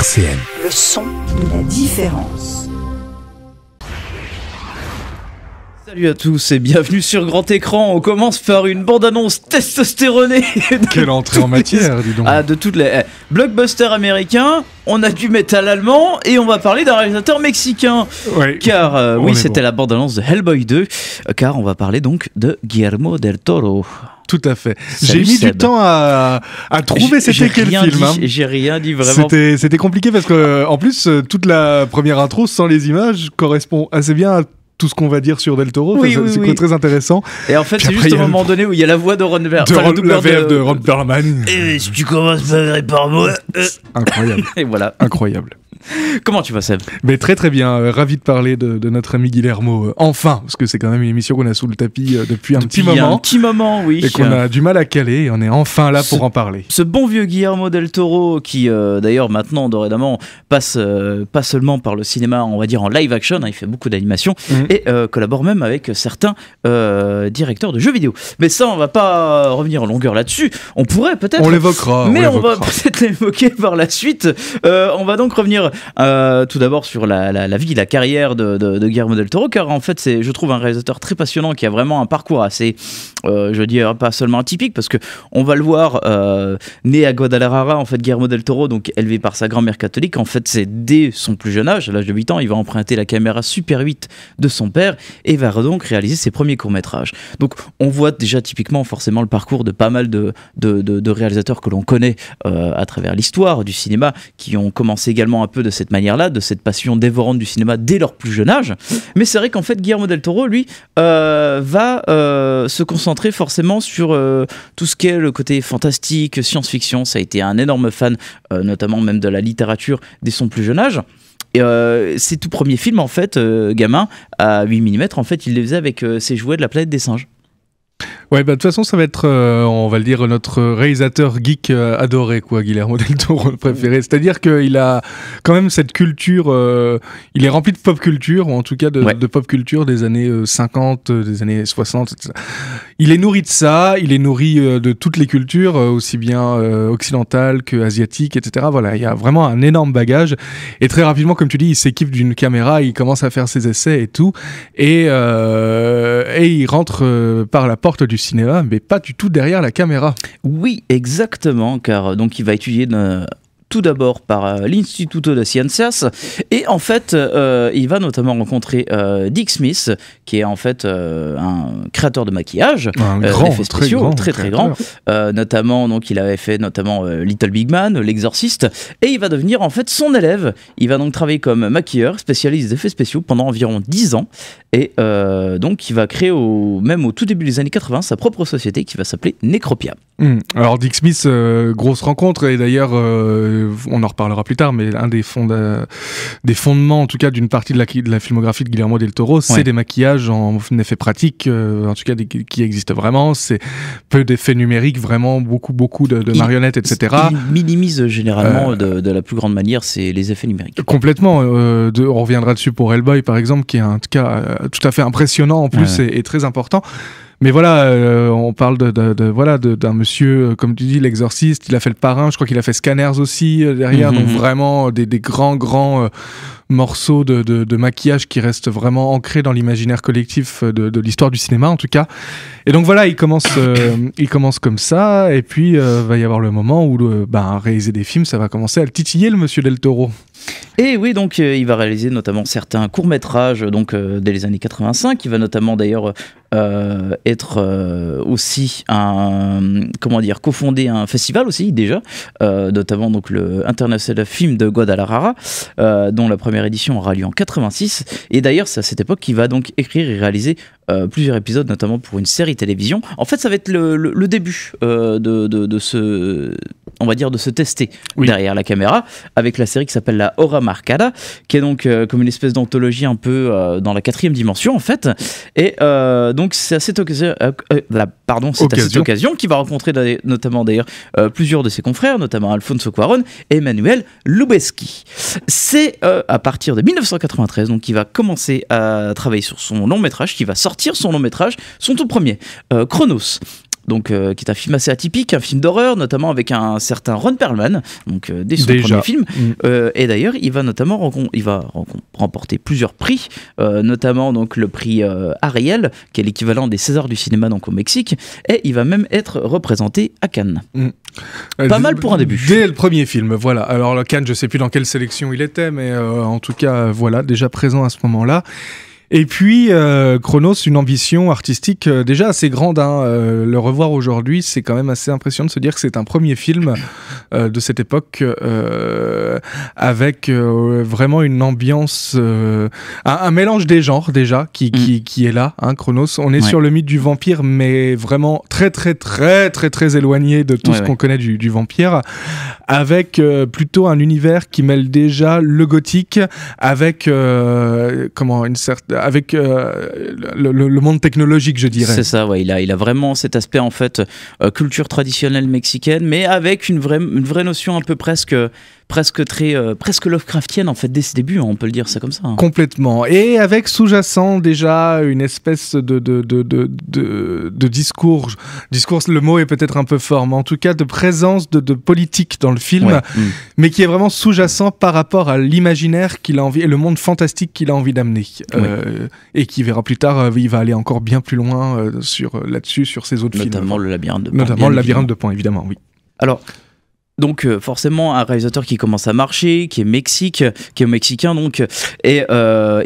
RCN. Le son de la différence. Salut à tous et bienvenue sur Grand Écran. On commence par une bande-annonce testostéronée. Quelle entrée en matière, dis donc. De toutes les blockbusters américains. On a du métal allemand et on va parler d'un réalisateur mexicain. Ouais. Car oui, c'était bon. la bande-annonce de Hellboy 2. Car on va parler donc de Guillermo del Toro. Tout à fait. Salut, J'ai mis Seb. du temps à trouver c'était quel film. Hein. J'ai rien dit vraiment. C'était compliqué parce que en plus toute la première intro sans les images correspond assez bien à tout ce qu'on va dire sur Del Toro. Oui, c'est oui. très intéressant. Et en fait, Puis c'est après, juste il y au a moment donné où il y a la voix de Ron Ver. La doubleur VF de Ron Perlman. Et si tu commences par moi. Incroyable. Et voilà. Incroyable. Comment tu vas, Seb? Mais très très bien, ravi de parler de notre ami Guillermo, enfin, parce que c'est quand même une émission qu'on a sous le tapis depuis un petit moment. Un petit moment, oui. Et qu'on a du mal à caler, et on est enfin là pour en parler. Ce bon vieux Guillermo del Toro qui d'ailleurs maintenant dorénavant passe pas seulement par le cinéma, on va dire en live action, hein, il fait beaucoup d'animation et collabore même avec certains directeurs de jeux vidéo. Mais ça, on va pas revenir en longueur là-dessus. On pourrait peut-être. On l'évoquera. Mais on va peut-être l'évoquer par la suite. On va donc revenir tout d'abord sur la vie, la carrière de Guillermo del Toro, car en fait c'est, je trouve, un réalisateur très passionnant qui a vraiment un parcours assez, je dirais pas seulement atypique, parce que on va le voir né à Guadalajara, en fait, Guillermo del Toro, donc élevé par sa grand-mère catholique. En fait, c'est dès son plus jeune âge, à l'âge de 8 ans, il va emprunter la caméra Super 8 de son père et va donc réaliser ses premiers courts-métrages. Donc on voit déjà typiquement forcément le parcours de pas mal de réalisateurs que l'on connaît à travers l'histoire du cinéma, qui ont commencé également un peu de cette manière-là, de cette passion dévorante du cinéma dès leur plus jeune âge. Mais c'est vrai qu'en fait, Guillermo del Toro, lui, va se concentrer forcément sur tout ce qui est le côté fantastique, science-fiction. Ça a été un énorme fan, notamment même de la littérature dès son plus jeune âge. Et ses tout premiers films, en fait, gamin, à 8 mm, en fait, il les faisait avec ses jouets de la planète des singes. Ouais, bah de toute façon, ça va être, on va le dire, notre réalisateur geek adoré, quoi, Guillermo del Toro, le préféré. C'est-à-dire qu'il a quand même cette culture, il est rempli de pop culture, ou en tout cas de pop culture des années 50, des années 60, etc. Il est nourri de ça, il est nourri de toutes les cultures, aussi bien occidentales que asiatiques, etc. Voilà, il y a vraiment un énorme bagage. Et très rapidement, comme tu dis, il s'équipe d'une caméra, il commence à faire ses essais et tout. Et il rentre par la porte du cinéma, mais pas du tout derrière la caméra. Oui, exactement, car donc il va étudier tout d'abord par l'Instituto de Ciencias, et en fait il va notamment rencontrer Dick Smith, qui est en fait un créateur de maquillage, d'effets spéciaux, très grand, notamment, donc il avait fait notamment Little Big Man, L'Exorciste, et il va devenir en fait son élève. Il va donc travailler comme maquilleur, spécialiste d'effets spéciaux pendant environ 10 ans, et donc il va créer même au tout début des années 80 sa propre société qui va s'appeler Necropia. Alors Dick Smith, grosse rencontre, et d'ailleurs on en reparlera plus tard, mais un des fondements en tout cas d'une partie de la filmographie de Guillermo del Toro, c'est des maquillages en effets pratiques, en tout cas qui existent vraiment. C'est peu d'effets numériques, vraiment beaucoup de marionnettes, etc. Il minimise généralement de la plus grande manière les effets numériques. Complètement. On reviendra dessus pour Hellboy par exemple, qui est en tout cas tout à fait impressionnant en plus et très important. Mais voilà, on parle d'un monsieur, comme tu dis, l'Exorciste. Il a fait Le Parrain, je crois qu'il a fait Scanners aussi derrière, donc vraiment des grands morceaux de maquillage qui restent vraiment ancrés dans l'imaginaire collectif de l'histoire du cinéma en tout cas. Et donc voilà, il commence comme ça, et puis va y avoir le moment où réaliser des films, ça va commencer à le titiller, le monsieur del Toro. Et oui, donc il va réaliser notamment certains courts-métrages donc dès les années 85. Il va notamment d'ailleurs être aussi cofondé un festival aussi déjà, notamment donc le International Film de Guadalajara, dont la première édition aura lieu en 86. Et d'ailleurs, c'est à cette époque qu'il va donc écrire et réaliser plusieurs épisodes, notamment pour une série télévision. En fait, ça va être le début de se tester derrière la caméra, avec la série qui s'appelle la Hora Marcada, qui est donc comme une espèce d'anthologie un peu dans la 4e dimension en fait. Et donc c'est à cette occasion, qu'il va rencontrer notamment d'ailleurs plusieurs de ses confrères, notamment Alfonso Cuarón et Emmanuel Lubezki. C'est à partir de 1993 donc qu'il va commencer à travailler sur son long métrage, qui va sortir son long métrage, son tout premier, Chronos. donc, qui est un film assez atypique, un film d'horreur, notamment avec un certain Ron Perlman, donc, dès son premier film. Et d'ailleurs, il va notamment remporter plusieurs prix, notamment donc, le prix Ariel, qui est l'équivalent des Césars du cinéma donc, au Mexique, et il va même être représenté à Cannes. Pas mal pour un début. Dès le premier film, voilà. Alors, le Cannes, je ne sais plus dans quelle sélection il était, mais en tout cas, voilà, déjà présent à ce moment-là. Et puis, Cronos, une ambition artistique déjà assez grande. Le revoir aujourd'hui, c'est quand même assez impressionnant de se dire que c'est un premier film de cette époque avec vraiment une ambiance, un mélange des genres déjà qui est là. Cronos, on est sur le mythe du vampire, mais vraiment très très très très très éloigné de tout ce qu'on connaît du vampire, avec plutôt un univers qui mêle déjà le gothique avec avec le monde technologique, je dirais. C'est ça, il a vraiment cet aspect en fait culture traditionnelle mexicaine, mais avec une vraie notion un peu presque Lovecraftienne en fait dès ses débuts, on peut le dire ça comme ça. Complètement. Et avec sous-jacent déjà une espèce de discours. Discours, le mot est peut-être un peu fort, mais en tout cas de présence de politique dans le film, mais qui est vraiment sous-jacent par rapport à l'imaginaire qu'il a envie et le monde fantastique qu'il a envie d'amener. Et qui verra plus tard, il va aller encore bien plus loin là-dessus, sur ses autres films. Notamment le labyrinthe de Pan. Notamment le labyrinthe de Pan, évidemment, oui. Alors, donc forcément un réalisateur qui commence à marcher, qui est mexicain donc, et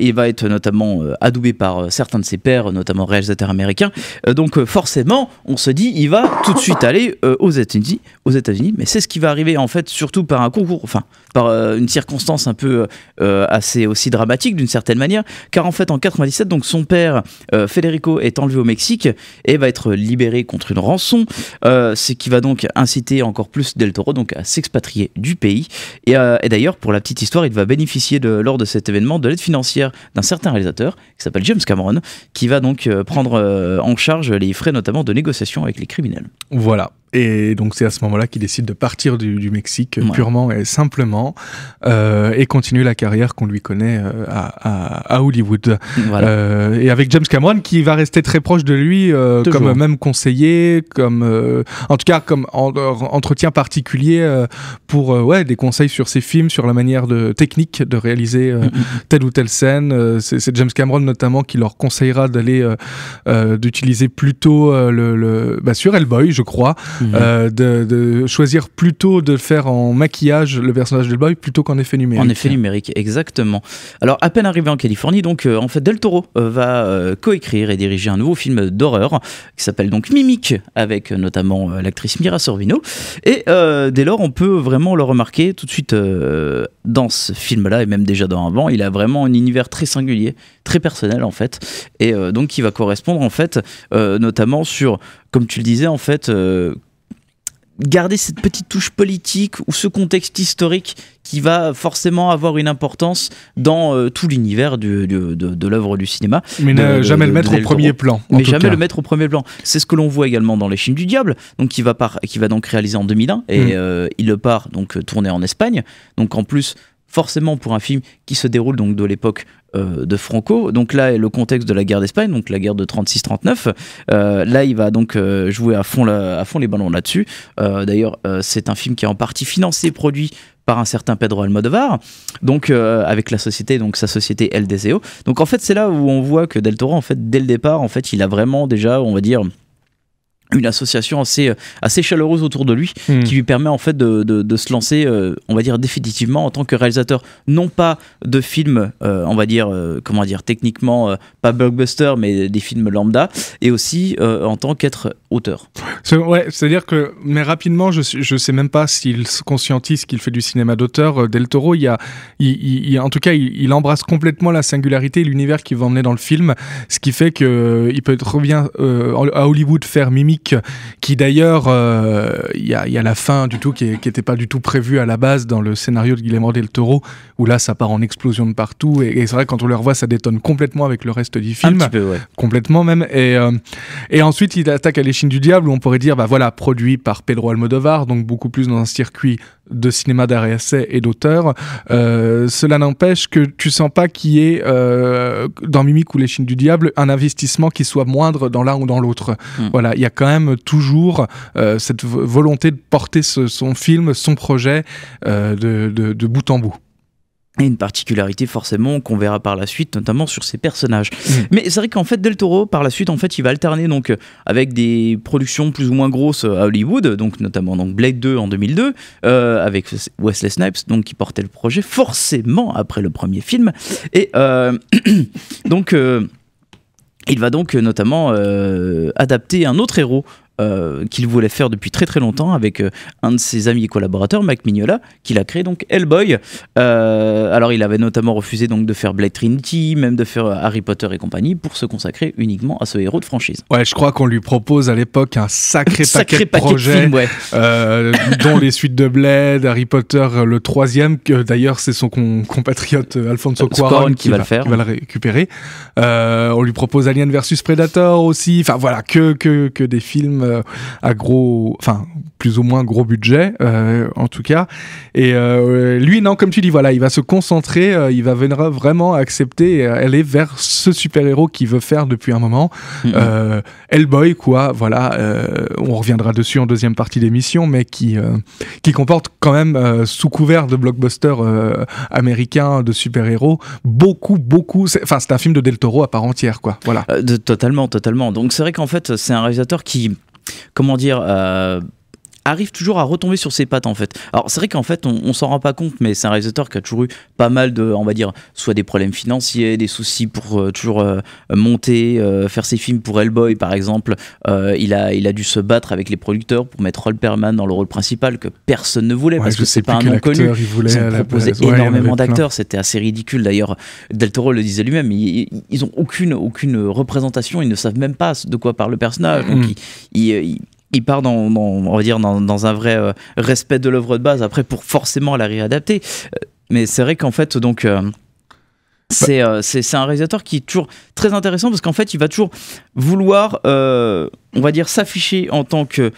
il va être notamment adoubé par certains de ses pairs, notamment réalisateurs américains. Donc forcément, on se dit, il va tout de suite aller aux États-Unis, mais c'est ce qui va arriver en fait surtout par un concours, enfin par une circonstance un peu assez aussi dramatique d'une certaine manière, car en fait en 97, donc son père Federico est enlevé au Mexique et va être libéré contre une rançon, ce qui va donc inciter encore plus Del Toro donc à s'expatrier du pays. Et d'ailleurs, pour la petite histoire, il va bénéficier lors de cet événement de l'aide financière d'un certain réalisateur qui s'appelle James Cameron, qui va donc prendre en charge les frais notamment de négociation avec les criminels. Voilà. Et donc c'est à ce moment-là qu'il décide de partir du Mexique purement et simplement et continuer la carrière qu'on lui connaît à Hollywood. Voilà. Et avec James Cameron qui va rester très proche de lui comme même conseiller, comme en tout cas comme entretien particulier pour des conseils sur ses films, sur la manière technique de réaliser telle ou telle scène. C'est James Cameron notamment qui leur conseillera d'utiliser plutôt sur Hellboy, je crois. De choisir plutôt de faire en maquillage le personnage de Hellboy plutôt qu'en effet numérique. En effet numérique, exactement. Alors, à peine arrivé en Californie, donc en fait Del Toro va coécrire et diriger un nouveau film d'horreur qui s'appelle donc Mimic, avec notamment l'actrice Mira Sorvino. Et dès lors, on peut vraiment le remarquer tout de suite dans ce film-là, et même déjà dans avant, il a vraiment un univers très singulier, très personnel en fait, et donc qui va correspondre en fait notamment sur, comme tu le disais en fait, garder cette petite touche politique ou ce contexte historique qui va forcément avoir une importance dans tout l'univers de l'œuvre du cinéma. Mais ne jamais le mettre au premier plan. Mais jamais le mettre au premier plan. C'est ce que l'on voit également dans Les Films du Diable, donc qui va donc réaliser en 2001, et il le part donc tourner en Espagne. Donc en plus, forcément pour un film qui se déroule donc de l'époque de Franco, donc là le contexte de la guerre d'Espagne, donc la guerre de 36-39, là il va donc jouer à fond les ballons là-dessus. D'ailleurs c'est un film qui est en partie financé, produit par un certain Pedro Almodovar, donc avec sa société El Deseo. Donc en fait c'est là où on voit que Del Toro en fait dès le départ en fait il a vraiment déjà, on va dire, une association assez chaleureuse autour de lui, qui lui permet en fait de se lancer, on va dire définitivement en tant que réalisateur, non pas de films, on va dire, comment dire, techniquement pas blockbuster, mais des films lambda, et aussi en tant qu'être auteur. C'est-à-dire que, mais rapidement, je sais même pas s'il se conscientise qu'il fait du cinéma d'auteur. Del Toro, en tout cas, il embrasse complètement la singularité et l'univers qu'il va emmener dans le film, ce qui fait qu'il peut être bien à Hollywood faire Mimic, qui d'ailleurs, il y a la fin du tout qui n'était pas du tout prévue à la base dans le scénario de Guillermo del Toro, où là ça part en explosion de partout, et c'est vrai que quand on le revoit ça détonne complètement avec le reste du film, un petit peu, complètement même, et ensuite il attaque à aller Chines du Diable, où on pourrait dire, bah voilà, produit par Pedro Almodovar, donc beaucoup plus dans un circuit de cinéma d'art et essai et d'auteur. Cela n'empêche que tu sens pas qu'il y ait dans Mimic ou Les Chines du Diable un investissement qui soit moindre dans l'un ou dans l'autre. Voilà, il y a quand même toujours cette volonté de porter son film, son projet de bout en bout. Et une particularité forcément qu'on verra par la suite, notamment sur ses personnages. Mais c'est vrai qu'en fait Del Toro, par la suite, en fait, il va alterner donc avec des productions plus ou moins grosses à Hollywood, donc notamment donc Blade 2 en 2002, avec Wesley Snipes, donc qui portait le projet forcément après le premier film. Et donc il va donc notamment adapter un autre héros qu'il voulait faire depuis très très longtemps avec un de ses amis et collaborateurs, Mike Mignola, qu'il a créé donc Hellboy. Alors il avait notamment refusé donc de faire Blade Trinity, même de faire Harry Potter et compagnie, pour se consacrer uniquement à ce héros de franchise. Ouais, je crois qu'on lui propose à l'époque un sacré paquet de projets, de films, ouais. dont les suites de Blade, Harry Potter, le 3e, que d'ailleurs c'est son compatriote Alfonso Cuarón qui va le récupérer. On lui propose Alien vs Predator aussi, enfin voilà, que des films à plus ou moins gros budget en tout cas, et lui non, comme tu dis, voilà, il va se concentrer, il va vraiment accepter et aller vers ce super-héros qu'il veut faire depuis un moment. Hellboy, quoi, voilà, on reviendra dessus en deuxième partie d'émission, mais qui comporte quand même sous couvert de blockbuster américain de super-héros beaucoup, c'est un film de Del Toro à part entière, quoi, voilà. Totalement, donc c'est vrai qu'en fait c'est un réalisateur qui, comment dire, arrive toujours à retomber sur ses pattes en fait. Alors c'est vrai qu'en fait on s'en rend pas compte, mais c'est un réalisateur qui a toujours eu pas mal de, on va dire, soit des problèmes financiers, des soucis pour toujours monter, faire ses films. Pour Hellboy par exemple, il a dû se battre avec les producteurs pour mettre Roll Perlman dans le rôle principal que personne ne voulait, parce que c'est pas un nom connu. Ils ont proposé énormément d'acteurs, c'était assez ridicule d'ailleurs. Del Toro le disait lui-même, ils ont aucune représentation, ils ne savent même pas de quoi parle le personnage, donc il part on va dire dans un vrai respect de l'œuvre de base, après pour forcément la réadapter. Mais c'est vrai qu'en fait donc c'est un réalisateur qui est toujours très intéressant, parce qu'en fait il va toujours vouloir on va dire s'afficher en tant que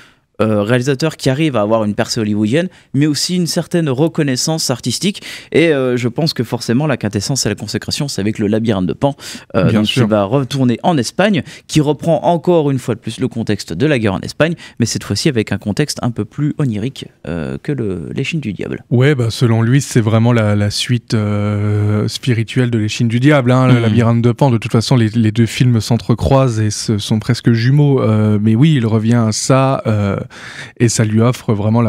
réalisateur qui arrive à avoir une percée hollywoodienne, mais aussi une certaine reconnaissance artistique. Et je pense que forcément la quintessence et la consécration, c'est avec le Labyrinthe de Pan, donc qui va retourner en Espagne, qui reprend encore une fois de plus le contexte de la guerre en Espagne, mais cette fois-ci avec un contexte un peu plus onirique que Les Chines du Diable. Ouais, bah selon lui, c'est vraiment la suite spirituelle de Les Chines du Diable, hein, le Labyrinthe de Pan. De toute façon, les deux films s'entrecroisent et sont presque jumeaux, mais oui, il revient à ça. Et ça lui offre vraiment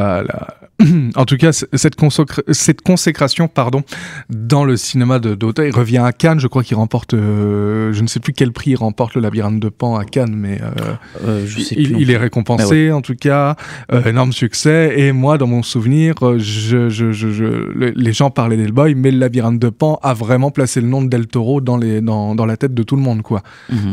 en tout cas cette consécration dans le cinéma d'auteur. Il revient à Cannes, je crois qu'il remporte je ne sais plus quel prix il remporte, le Labyrinthe de Pan à Cannes, mais il est récompensé, en tout cas, énorme succès. Et moi, dans mon souvenir, les gens parlaient d'Hellboy, mais le Labyrinthe de Pan a vraiment placé le nom de Del Toro dans la tête de tout le monde, quoi.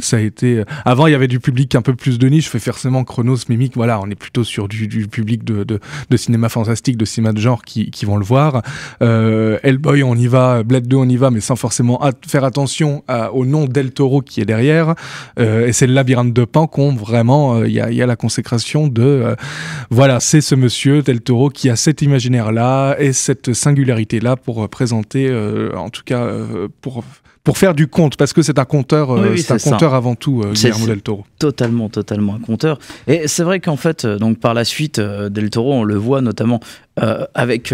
Ça a été avant, il y avait du public un peu plus de niche, fait forcément Chronos, Mimic, voilà, on est plutôt sur du public de cinéma fantastique, de cinéma de genre qui vont le voir. Hellboy, on y va, Blade 2, on y va, mais sans forcément faire attention au nom Del Toro qui est derrière. Et c'est le Labyrinthe de Pan qu'on vraiment, il y a la consécration de voilà, c'est ce monsieur Del Toro qui a cet imaginaire-là et cette singularité-là pour présenter, en tout cas pour faire du conte, parce que c'est un conteur, conteur avant tout, Guillermo Del Toro. Totalement un conteur. Et c'est vrai qu'en fait, donc par la suite, Del Toro, on le voit notamment avec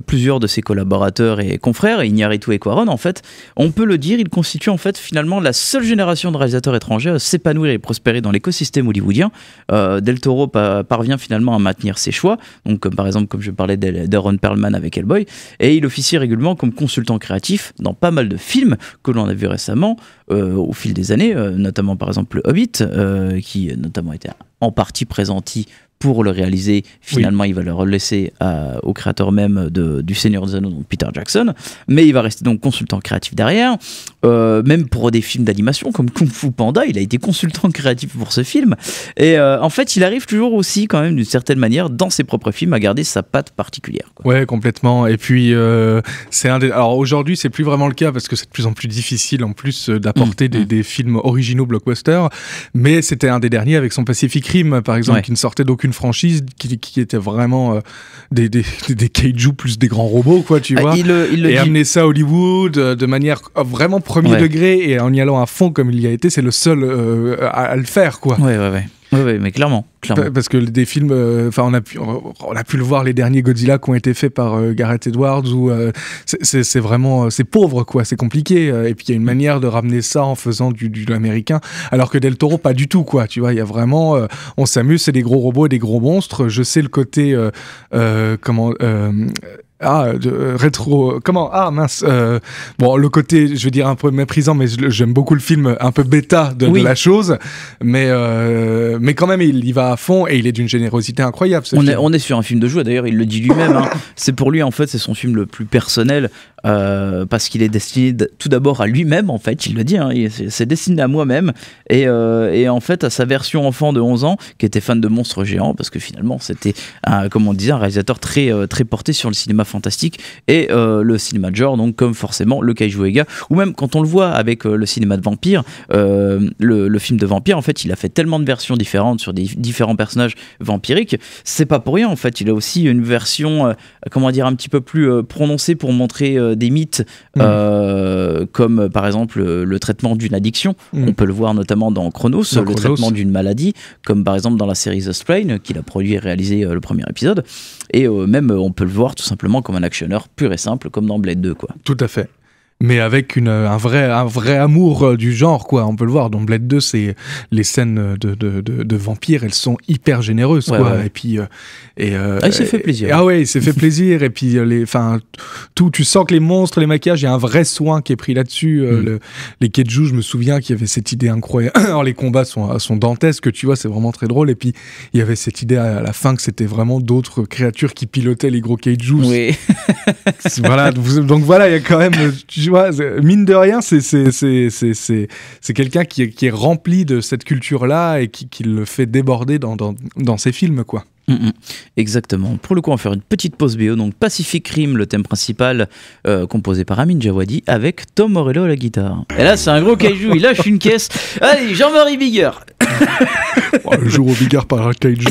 plusieurs de ses collaborateurs et confrères, Iñárritu et Cuarón, en fait, on peut le dire, il constitue en fait finalement la seule génération de réalisateurs étrangers à s'épanouir et prospérer dans l'écosystème hollywoodien. Del Toro parvient finalement à maintenir ses choix, donc comme par exemple, comme je parlais d'Ron Perlman avec Hellboy, et il officie régulièrement comme consultant créatif dans pas mal de films que l'on a vu récemment au fil des années, notamment par exemple le Hobbit, qui notamment était en partie présenté pour le réaliser. Finalement, il va le laisser au créateur même du Seigneur des Anneaux, donc Peter Jackson, mais il va rester donc consultant créatif derrière. Même pour des films d'animation comme Kung Fu Panda, il a été consultant créatif pour ce film. Et en fait, il arrive toujours aussi, quand même, d'une certaine manière, dans ses propres films, à garder sa patte particulière, quoi. Ouais, complètement. Et puis, alors aujourd'hui, c'est plus vraiment le cas parce que c'est de plus en plus difficile en plus d'apporter des films originaux blockbusters. Mais c'était un des derniers avec son Pacific Rim, par exemple, qui ne sortait d'aucune franchise, qui était vraiment des kaiju plus des grands robots, quoi, tu vois. Et amener ça à Hollywood de manière vraiment premier degré et en y allant à fond comme il y a été, c'est le seul à le faire, quoi. Ouais, mais clairement. Parce que des films, on a pu le voir, les derniers Godzilla qui ont été faits par Gareth Edwards, où c'est vraiment, c'est pauvre, quoi, c'est compliqué. Et puis il y a une manière de ramener ça en faisant du américain, alors que Del Toro pas du tout, quoi. Tu vois, il y a vraiment, on s'amuse, c'est des gros robots et des gros monstres. Je sais le côté rétro... Comment ? Ah, mince. Bon, le côté, je veux dire, un peu méprisant, mais j'aime beaucoup le film, un peu bêta de la chose. Mais quand même, il y va à fond et il est d'une générosité incroyable, on est sur un film de joie, d'ailleurs, il le dit lui-même. C'est pour lui, en fait, c'est son film le plus personnel. Parce qu'il est destiné tout d'abord à lui-même, en fait, il le dit, c'est destiné à moi-même et en fait à sa version enfant de 11 ans qui était fan de monstres géants, parce que finalement c'était comme on disait, un réalisateur très porté sur le cinéma fantastique et le cinéma de genre, donc comme forcément le Kaiju Eiga, ou même quand on le voit avec le cinéma de vampire, le film de vampire, en fait il a fait tellement de versions différentes sur des différents personnages vampiriques, c'est pas pour rien, en fait il a aussi une version comment dire, un petit peu plus prononcée pour montrer des mythes comme par exemple le traitement d'une addiction. On peut le voir notamment dans Chronos, le traitement d'une maladie, comme par exemple dans la série The Strain qu'il a produit et réalisé le premier épisode, et même on peut le voir tout simplement comme un actionneur pur et simple, comme dans Blade 2, quoi. Tout à fait. Mais avec un vrai amour du genre, quoi. On peut le voir dans Blade 2, c'est les scènes de vampires, elles sont hyper généreuses, quoi. Ouais. Et puis il s'est fait plaisir. Il s'est fait plaisir. Et puis tu sens que les monstres, les maquillages, il y a un vrai soin qui est pris là-dessus. Les kaiju, je me souviens qu'il y avait cette idée incroyable. Alors les combats sont dantesques, tu vois, c'est vraiment très drôle. Et puis il y avait cette idée à la fin que c'était vraiment d'autres créatures qui pilotaient les gros kaiju. Oui. Voilà. Donc voilà, il y a quand même. Mine de rien, c'est quelqu'un qui est rempli de cette culture-là et qui le fait déborder dans ses films, quoi. Exactement. Pour le coup, on va faire une petite pause BO. Donc Pacific Rim, le thème principal, composé par Amin Djawadi avec Tom Morello à la guitare. Et là, c'est un gros kaiju, il lâche une caisse. Allez, Jean-Marie Bigard. Le jour où Bigard parlera de kaiju,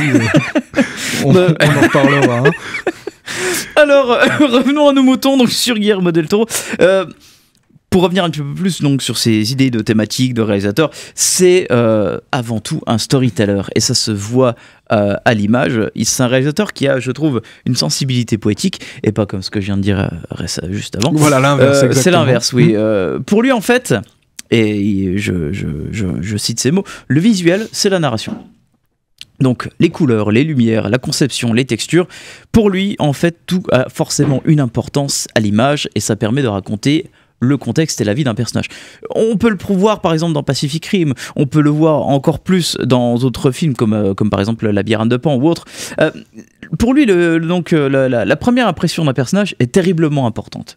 on en reparlera. Alors, revenons à nos moutons, donc sur Guillermo del Toro. Pour revenir un petit peu plus donc, sur ces idées de thématiques, de réalisateurs, c'est avant tout un storyteller. Et ça se voit à l'image. C'est un réalisateur qui a, je trouve, une sensibilité poétique, et pas comme ce que je viens de dire juste avant. Voilà, l'inverse, exactement. C'est l'inverse, oui. Pour lui, en fait, et je cite ces mots, le visuel, c'est la narration. Donc les couleurs, les lumières, la conception, les textures, pour lui, en fait, tout a forcément une importance à l'image, et ça permet de raconter le contexte et la vie d'un personnage. On peut le voir par exemple dans Pacific Rim, on peut le voir encore plus dans d'autres films comme par exemple La Labyrinthe de Pan ou autre. Pour lui, la première impression d'un personnage est terriblement importante.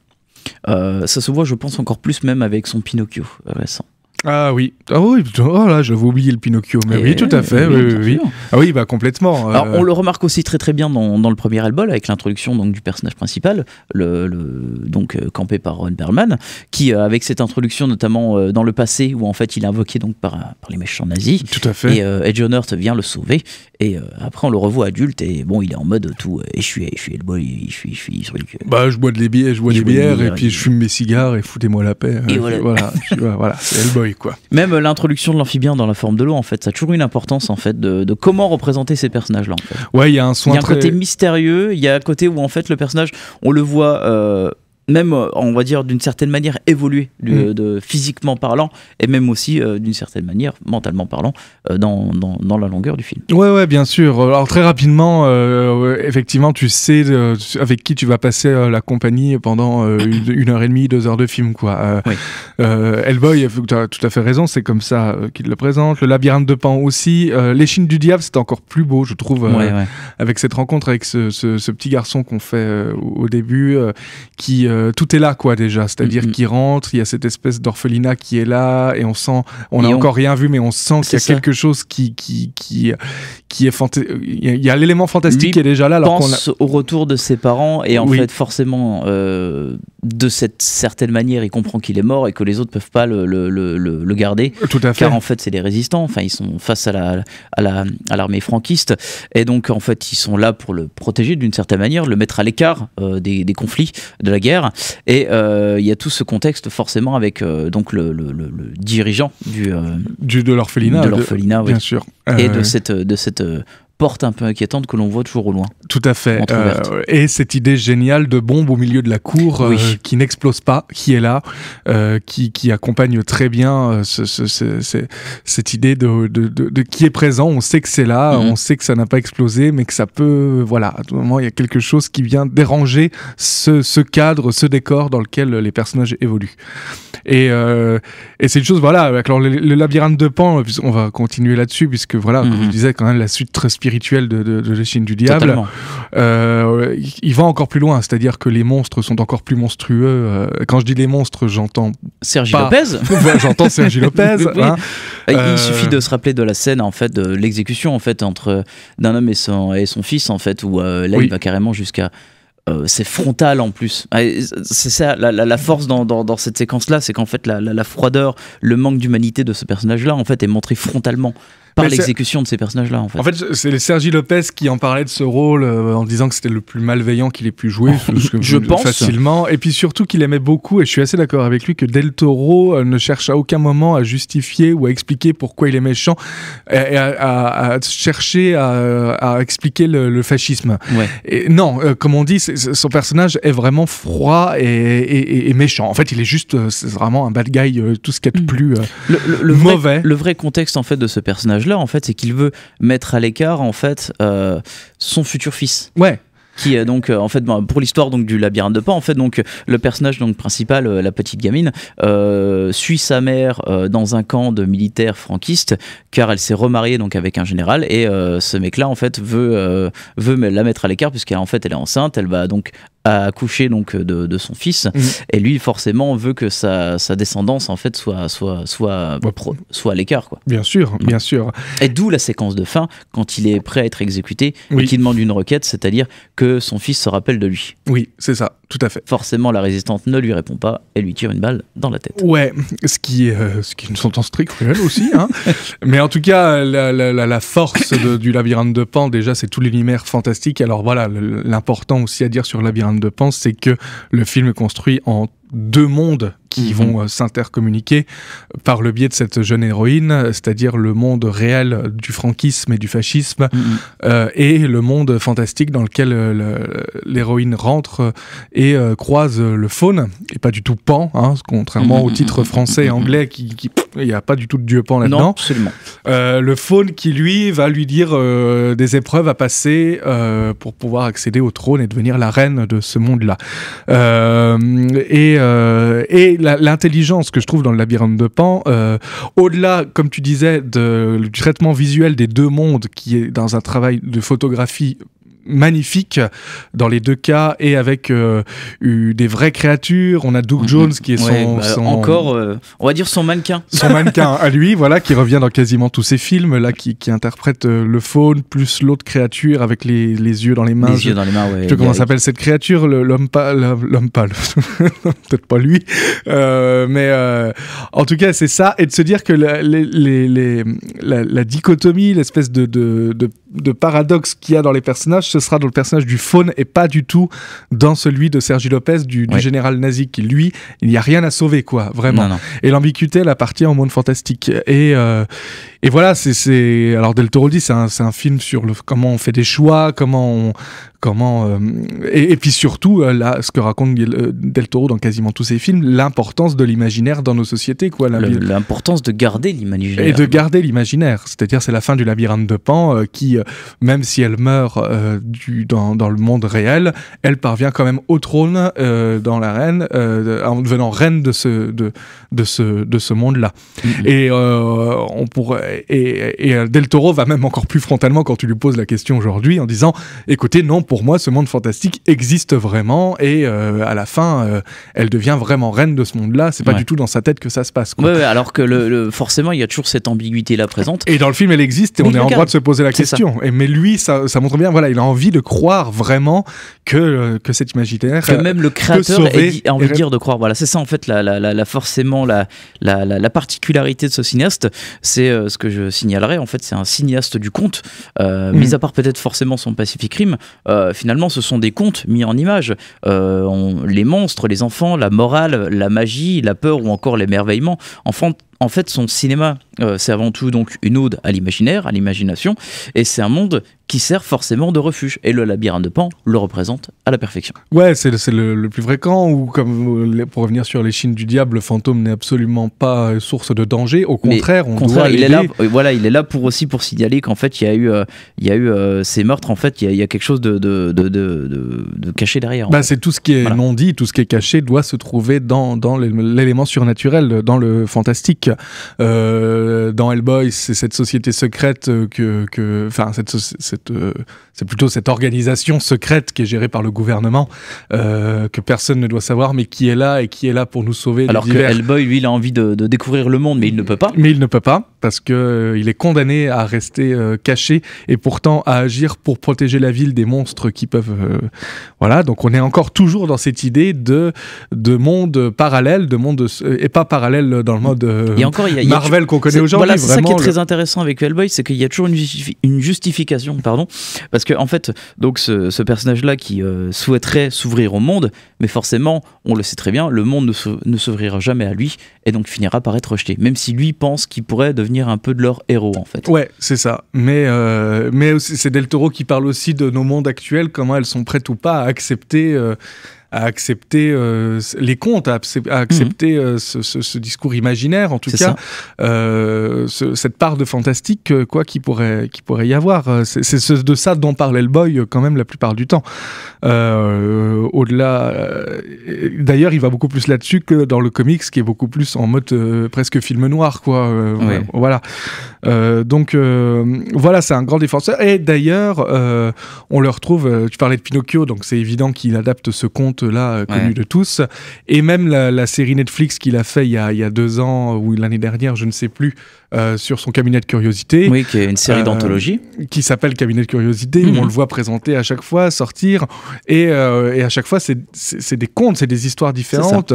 Ça se voit, je pense, encore plus même avec son Pinocchio récent. Ah oui, oh là, j'avais oublié le Pinocchio, mais oui, tout à fait, oui. Ah oui, bah complètement. Alors, on le remarque aussi très très bien dans le premier album, avec l'introduction donc du personnage principal, donc campé par Ron Perlman, qui avec cette introduction notamment dans le passé, où en fait il est invoqué donc par les méchants nazis. Tout à fait. Et John Hurt vient le sauver, et après on le revoit adulte, et bon, il est en mode tout échoué le bol, je suis sur le cul. Bah je bois des bières, et puis je fume mes cigares, et foutez-moi la paix. Et voilà, c'est Hellboy. Quoi. Même l'introduction de l'amphibien dans la forme de l'eau, en fait, ça a toujours une importance en fait de comment représenter ces personnages-là. En fait. Ouais, il y a un soin. Il y a un côté mystérieux, il y a un côté où en fait le personnage, on le voit même, on va dire, d'une certaine manière évolué, physiquement parlant, et même aussi, d'une certaine manière, mentalement parlant, dans la longueur du film. Ouais, bien sûr. Alors très rapidement, effectivement, tu sais avec qui tu vas passer la compagnie pendant 1h30, 2 heures de film, quoi. Oui. Hellboy, tu as tout à fait raison, c'est comme ça qu'il le présente. Le labyrinthe de Pan aussi. L'échine du diable, c'était encore plus beau, je trouve, avec cette rencontre avec ce petit garçon qu'on fait au début, qui tout est là, quoi, déjà. C'est-à-dire qu'il rentre, il y a cette espèce d'orphelinat qui est là, et on n'a encore rien vu, mais on sent qu'il y a quelque chose qui est fantastique. Il y a l'élément fantastique qui est déjà là. Alors pense au retour de ses parents, et en fait, forcément, de cette certaine manière, il comprend qu'il est mort et que les autres peuvent pas le garder. Tout à fait. Car en fait, c'est des résistants. Enfin, ils sont face à l'armée franquiste, et donc en fait, ils sont là pour le protéger d'une certaine manière, le mettre à l'écart des conflits, de la guerre. Et il y a tout ce contexte forcément avec donc le dirigeant de l'orphelinat, oui. Bien sûr. Et de cette porte un peu inquiétante que l'on voit toujours au loin. Tout à fait. Et cette idée géniale de bombe au milieu de la cour qui n'explose pas, qui est là, qui accompagne très bien cette idée de qui est présent. On sait que c'est là, on sait que ça n'a pas explosé, mais que ça peut... Voilà, à tout moment, il y a quelque chose qui vient déranger ce cadre, ce décor dans lequel les personnages évoluent. Et c'est une chose, voilà, alors le labyrinthe de Pan, on va continuer là-dessus, puisque voilà, comme je disais, quand même la suite très spirituelle de l'échine du diable. Il va encore plus loin, c'est-à-dire que les monstres sont encore plus monstrueux. Quand je dis les monstres, j'entends Sergi Lopez. J'entends Sergi Lopez. Oui. Hein. Il suffit de se rappeler de la scène, en fait, de l'exécution, en fait, d'un homme et son fils, en fait, où là il va carrément jusqu'à c'est frontal en plus. C'est ça la force dans cette séquence-là, c'est qu'en fait la froideur, le manque d'humanité de ce personnage-là, en fait, est montré frontalement par l'exécution de ces personnages-là, en fait. En fait, c'est Sergi Lopez qui en parlait de ce rôle en disant que c'était le plus malveillant qu'il ait pu jouer, je pense facilement, et puis surtout qu'il aimait beaucoup, et je suis assez d'accord avec lui, que Del Toro ne cherche à aucun moment à justifier ou à expliquer pourquoi il est méchant, et à chercher à expliquer le fascisme. Et non, comme on dit, son personnage est vraiment froid et méchant. En fait, il est juste, c'est vraiment un bad guy, tout ce qu'il y a de plus mauvais. Le vrai contexte, en fait, de ce personnage là, en fait, c'est qu'il veut mettre à l'écart, en fait, son futur fils. Qui donc en fait pour l'histoire donc du labyrinthe de Pan, en fait, donc le personnage donc principal, la petite gamine, suit sa mère dans un camp de militaires franquistes, car elle s'est remariée donc avec un général, et ce mec là, en fait, veut la mettre à l'écart, puisqu'elle, en fait, elle est enceinte, elle va donc accoucher donc de son fils, et lui forcément veut que sa descendance, en fait, soit à l'écart, quoi. Bien sûr. Et d'où la séquence de fin quand il est prêt à être exécuté et qu'il demande une requête, c'est-à-dire que son fils se rappelle de lui. Oui, c'est ça, tout à fait. Forcément, la résistante ne lui répond pas et lui tire une balle dans la tête. Ouais, ce qui est une sentence très cruelle aussi, hein. Mais en tout cas, la force du labyrinthe de Pan, déjà, c'est tout l'univers fantastique. Alors voilà, l'important aussi à dire sur le labyrinthe de Pan, c'est que le film est construit en 2 mondes qui vont s'intercommuniquer par le biais de cette jeune héroïne, c'est-à-dire le monde réel du franquisme et du fascisme, et le monde fantastique dans lequel l'héroïne rentre et croise le faune, et pas du tout Pan, hein, contrairement au titre français et anglais, il n'y a pas du tout de dieu Pan là-dedans. Non, absolument. Le faune qui, lui, va lui dire des épreuves à passer pour pouvoir accéder au trône et devenir la reine de ce monde-là. Et l'intelligence que je trouve dans le labyrinthe de Pan, au-delà, comme tu disais, du traitement visuel des 2 mondes, qui est dans un travail de photographie magnifique dans les 2 cas, et avec des vraies créatures. On a Doug Jones qui est encore on va dire son mannequin à lui, voilà, qui revient dans quasiment tous ses films là, qui interprète le faune plus l'autre créature avec les yeux dans les mains. Les yeux dans les mains, ouais. Je sais comment s'appelle cette créature, l'homme pâle peut-être pas lui, mais en tout cas c'est ça, et de se dire que la dichotomie, l'espèce de paradoxe qu'il y a dans les personnages, ce sera dans le personnage du faune et pas du tout dans celui de Sergi Lopez, du général nazi, qui lui, il n'y a rien à sauver, quoi, vraiment. Non. Et l'ambiguïté, elle appartient au monde fantastique. Et voilà, alors Del Toro dit, c'est un film sur comment on fait des choix, comment comment et puis surtout là, ce que raconte Del Toro dans quasiment tous ses films, l'importance de l'imaginaire dans nos sociétés, quoi. L'importance de garder l'imaginaire. Et de garder l'imaginaire, c'est-à-dire c'est la fin du labyrinthe de Pan qui, même si elle meurt dans le monde réel, elle parvient quand même au trône dans l'arène, en devenant reine de ce monde-là. Et on pourrait et Del Toro va même encore plus frontalement quand tu lui poses la question aujourd'hui en disant écoutez, non, pour moi ce monde fantastique existe vraiment et à la fin elle devient vraiment reine de ce monde-là, c'est pas du tout dans sa tête que ça se passe, quoi. Ouais, alors que forcément il y a toujours cette ambiguïté là présente et dans le film elle existe et on est en droit de se poser la question mais lui ça montre bien, voilà, il a envie de croire vraiment que cet imaginaire que même le créateur a envie de dire de croire, voilà, c'est ça en fait forcément la particularité de ce cinéaste, c'est ce que je signalerais, en fait c'est un cinéaste du conte, mis à part peut-être forcément son Pacific Rim, finalement ce sont des contes mis en images, les monstres, les enfants, la morale, la magie, la peur ou encore l'émerveillement. En fait, son cinéma, c'est avant tout donc une ode à l'imaginaire, à l'imagination, et c'est un monde qui sert forcément de refuge. Et le labyrinthe de Pan le représente à la perfection. Ouais, c'est le plus fréquent, ou comme pour revenir sur l'échine du diable, le fantôme n'est absolument pas source de danger, au contraire, il est là, voilà, il est là pour signaler qu'en fait, il y a eu ces meurtres, en fait, il y a quelque chose de caché derrière. C'est tout ce qui est non dit, tout ce qui est caché doit se trouver dans l'élément surnaturel, dans le fantastique. Dans Hellboy, c'est cette société secrète c'est plutôt cette organisation secrète qui est gérée par le gouvernement, que personne ne doit savoir, mais qui est là pour nous sauver. Alors que Hellboy, lui, il a envie de découvrir le monde, mais il ne peut pas. Mais il ne peut pas, parce que il est condamné à rester caché, et pourtant à agir pour protéger la ville des monstres qui peuvent... Voilà, donc on est encore toujours dans cette idée de monde parallèle, et pas parallèle dans le mode Marvel qu'on connaît aujourd'hui. Voilà, c'est ça qui est très intéressant avec Hellboy, c'est qu'il y a toujours une justification, parce que en fait, donc ce personnage-là qui souhaiterait s'ouvrir au monde, mais forcément, on le sait très bien, le monde ne s'ouvrira jamais à lui, et donc finira par être rejeté, même si lui pense qu'il pourrait devenir un peu de leur héros, en fait. Ouais, c'est ça. Mais aussi, c'est Del Toro qui parle aussi de nos mondes actuels, comment elles sont prêtes ou pas à accepter les contes, à accepter ce discours imaginaire, en tout cas, cette part de fantastique qui pourrait y avoir. C'est de ça dont parle Hellboy quand même la plupart du temps. Au-delà, d'ailleurs, il va beaucoup plus là-dessus que dans le comics, qui est beaucoup plus en mode presque film noir, quoi. Voilà. Donc voilà, c'est un grand défenseur. Et d'ailleurs, on le retrouve. Tu parlais de Pinocchio, donc c'est évident qu'il adapte ce conte-là connu de tous. Et même la série Netflix qu'il a fait il y a 2 ans ou l'année dernière, je ne sais plus, sur son cabinet de curiosité. Oui, qui est une série d'anthologie. Qui s'appelle Cabinet de curiosité, où on le voit présenter à chaque fois, sortir. Et à chaque fois, c'est des contes, c'est des histoires différentes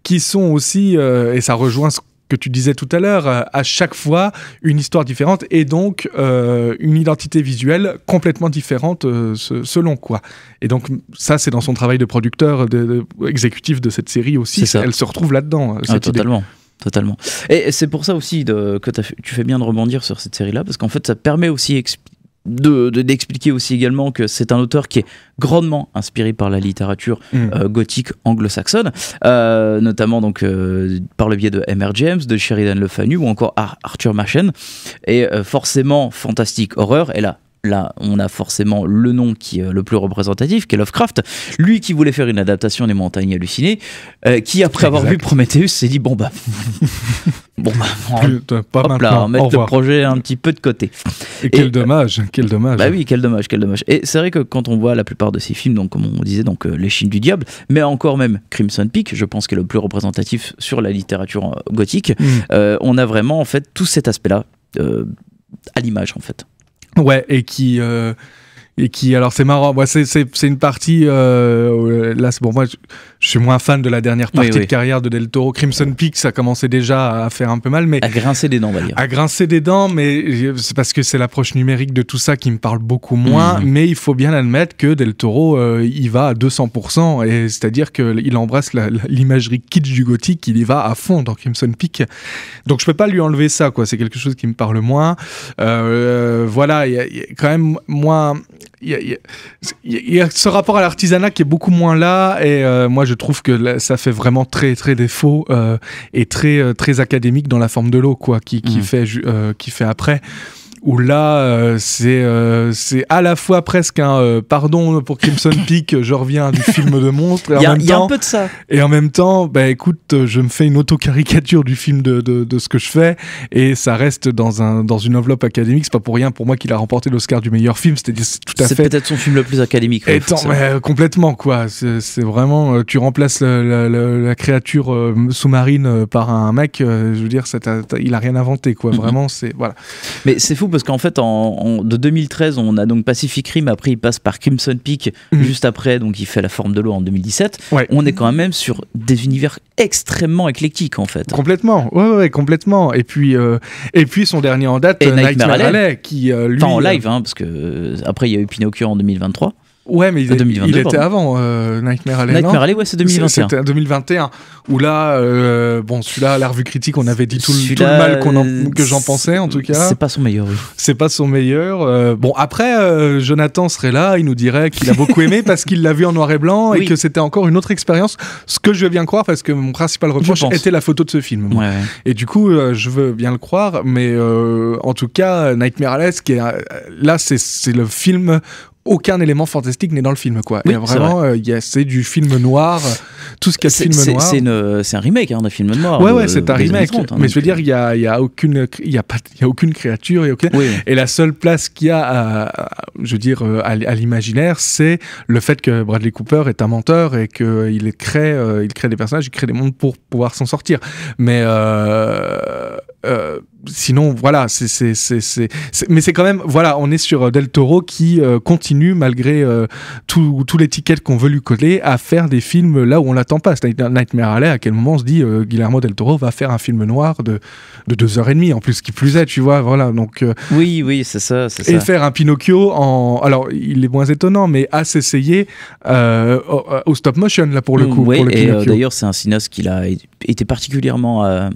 qui sont aussi, et ça rejoint ce que tu disais tout à l'heure, à chaque fois une histoire différente et donc une identité visuelle complètement différente selon quoi. Et donc ça, c'est dans son travail de producteur exécutif de cette série aussi, elle se retrouve là-dedans. Totalement. Et c'est pour ça aussi que tu fais bien de rebondir sur cette série-là, parce qu'en fait ça permet aussi d'expliquer aussi également que c'est un auteur qui est grandement inspiré par la littérature gothique anglo-saxonne, notamment donc par le biais de M.R. James, de Sheridan Le Fanu ou encore Arthur Machen, et forcément fantastique horreur. Et là, on a forcément le nom qui est le plus représentatif, qui est Lovecraft. Lui qui voulait faire une adaptation des Montagnes Hallucinées, qui après avoir vu Prometheus s'est dit on va mettre le projet un petit peu de côté. Et quel dommage. Bah oui, quel dommage. Et c'est vrai que quand on voit la plupart de ces films, donc comme on disait, donc L'échine du diable, mais encore même Crimson Peak, je pense qu'est le plus représentatif sur la littérature gothique, on a vraiment en fait tout cet aspect-là à l'image en fait. Ouais, et qui alors c'est marrant, moi c'est une partie là c'est bon, moi je suis moins fan de la dernière partie Oui, oui. de carrière de Del Toro. Crimson Peak, ça commençait déjà à faire un peu mal, mais À grincer des dents, on va dire. à grincer des dents, mais c'est parce que c'est l'approche numérique de tout ça qui me parle beaucoup moins. Mais il faut bien admettre que Del Toro, il va à 200%, et c'est-à-dire qu'il embrasse l'imagerie kitsch du gothique, il y va à fond dans Crimson Peak. Donc je peux pas lui enlever ça, quoi. C'est quelque chose qui me parle moins. Voilà, il y a quand même moins. Il y a ce rapport à l'artisanat qui est beaucoup moins là, et moi je trouve que là, ça fait vraiment très très défaut et très très académique dans la forme de l'eau, quoi, qui fait après. Où là, c'est à la fois presque un pardon pour Crimson Peak, je reviens du film de monstre. Il y a un peu de ça. Et en même temps, bah écoute, je me fais une auto-caricature du film de ce que je fais, et ça reste dans une enveloppe académique. C'est pas pour rien pour moi qu'il a remporté l'Oscar du meilleur film. C'est tout à fait. C'est peut-être son film le plus académique. Ouais, Mais complètement, quoi. C'est vraiment, tu remplaces la créature sous-marine par un mec. Je veux dire, il a rien inventé, quoi. Vraiment, c'est voilà. Mais c'est fou parce qu'en fait, de 2013, on a donc Pacific Rim. Après, il passe par Crimson Peak. Juste après, donc il fait La Forme de l'eau en 2017. Ouais. On est quand même sur des univers extrêmement éclectiques, en fait. Complètement. Ouais, complètement. Et puis son dernier en date, Nightmare Alley, qui lui. Enfin, en live, hein, parce que après, il y a eu Pinocchio en 2023. Ouais, mais il était avant Nightmare Alley. Nightmare Alley, ouais, c'est 2021. C'était 2021. Où là, celui-là, à la revue critique, on avait dit tout le mal que j'en pensais, en tout cas. C'est pas son meilleur, oui. C'est pas son meilleur. Bon, après, Jonathan serait là, il nous dirait qu'il a beaucoup aimé parce qu'il l'a vu en noir et blanc, et que c'était encore une autre expérience. Ce que je veux bien croire, parce que mon principal reproche était la photo de ce film. Ouais. Et du coup, je veux bien le croire, mais en tout cas, Nightmare Alley, là, c'est le film. Aucun élément fantastique n'est dans le film, quoi. Oui, et vraiment, c'est du film noir, tout ce qu'il y a de film noir. C'est un remake d'un film noir. Ouais, c'est un remake. 30, mais je veux dire, il y a aucune créature, et la seule place qu'il y a à l'imaginaire, c'est le fait que Bradley Cooper est un menteur et qu'il crée des personnages, il crée des mondes pour pouvoir s'en sortir. Mais sinon, voilà, mais c'est quand même, voilà, on est sur Del Toro qui continue, malgré tous les tickets qu'on veut lui coller, à faire des films là où on l'attend pas. C'est Nightmare Alley, à quel moment on se dit Guillermo Del Toro va faire un film noir de 2h30, en plus, qui plus est, tu vois, voilà, donc... Oui, c'est ça. Et faire un Pinocchio alors, il est moins étonnant, mais à s'essayer au stop motion, là, pour le coup. Oui, pour le et Pinocchio. d'ailleurs, c'est un cinéaste qui a été particulièrement,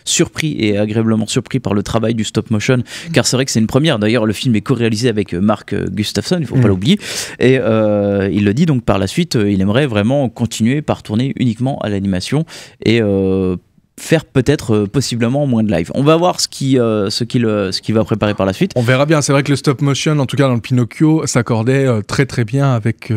surpris et agréablement surpris par le travail du stop motion, car c'est vrai que c'est une première. D'ailleurs, le film est co-réalisé avec Mark Gustafson, il faut pas l'oublier, et il le dit, donc par la suite, il aimerait vraiment continuer par tourner uniquement à l'animation et faire peut-être possiblement moins de live. On va voir ce qu'il va préparer par la suite. On verra bien. C'est vrai que le stop motion, en tout cas dans le Pinocchio, s'accordait très très bien avec